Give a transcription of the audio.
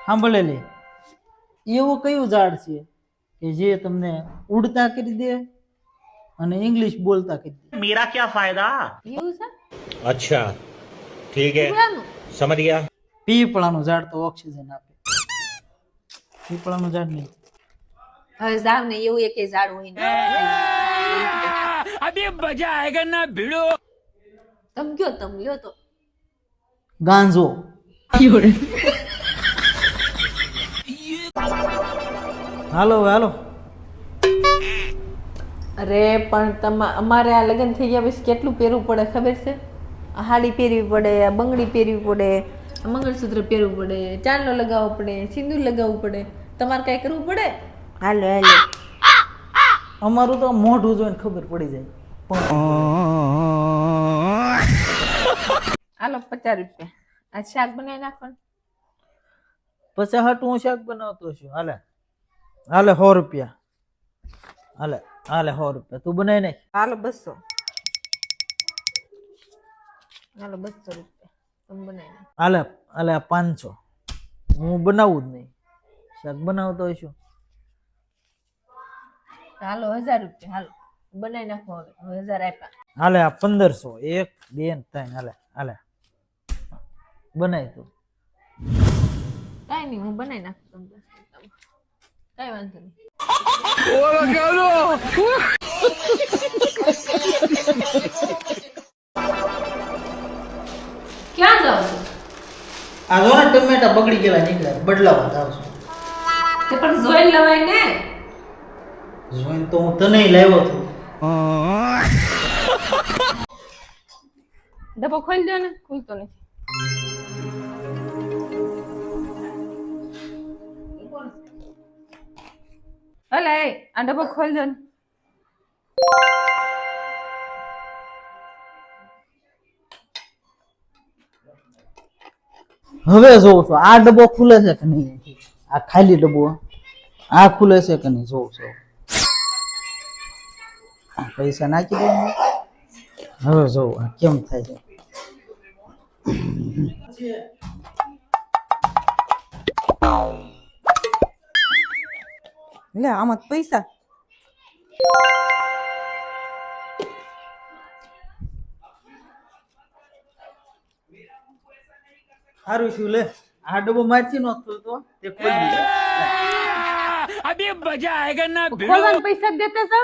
સાંભળે લે, એવું કયું ઝાડ છે કે જે તમને ઉડતા કરી દે અને ઇંગ્લિશ બોલતા કરી દે? मेरा क्या फायदा? એવું છે अच्छा ठीक है પીપળાનું? समझ गया। પીપળાનું ઝાડ તો ઓક્સિજન આપે, પીપળાનું ઝાડ નહીં. હવે જાવ ને એવું એક ઝાડ હોય ને अभी मजा आएगा ना भिड़ो। તમ કયો તમ લ્યો તો ગાંજો. હાલો હવે હાલો. અરે પણ અમારે આ લગ્ન થઈ ગયા પછી કેટલું પહેરવું પડે ખબર છે? આ હાડી પહેરવી પડે, આ બંગડી પહેરવી પડે, આ મંગળસૂત્ર પહેરવું પડે, ચાંદલો લગાવવો પડે, સિંદૂર લગાવવું પડે. તમારે કઈ કરવું પડે? હાલો હાલો. અમારું તો મોઢું જોઈને ખબર પડી જાય. હાલો 50 રૂપિયા. આ શાક બનાવી નાખવાનું. પછી હાટું હું શાક બનાવતો છું. હાલે હાલે 100 રૂપિયા. હાલે હાલે 100 રૂપિયા તું બનાવી નાખ. હાલો 200. હાલો 200 રૂપિયા તમે બનાવી નાખો. હાલે હાલે 500. હું બનાવું જ નહીં, શાક બનાવતો હોય છું. હાલો 1000 રૂપિયા. હાલો બનાવી નાખો. હવે 1000 આપ્યા. હાલે આ 1500. 1 2 3. હાલે હાલે બનાય તું. કાંઈ નહીં હું બનાવી નાખું તમને. કાંઈ વાંધો નહીં. ક્યાં જાવ છો? આ જો ને ટમેટા બગડી ગયેલા નીકળ્યા, બદલાવા જાવ છું. તે પણ જોઈ લવાય ને. જોઈને તો હું તને લાવ્યો છું. ડબ્બો ખોલી દો ને. ખુલતો નથી. અલા એ આ ડબ્બો ખોલી દો ને. હવે જોઉં છું આ ડબ્બો ખુલે છે કે નહીં. આ ખાલી ડબ્બો આ ખુલે છે કે નહીં જોઉં છું. આ પૈસા નાખી દઉં. હવે જોઉં આ કેમ થાય છે. લે આમાં તો પૈસા. સારું શું લે, આ ડબ્બો મારથી નો ખુલતો તે ખોલી દે. अभी मजा आएगा ना भिड़ो। ખોલવાના પૈસા દેતા છો?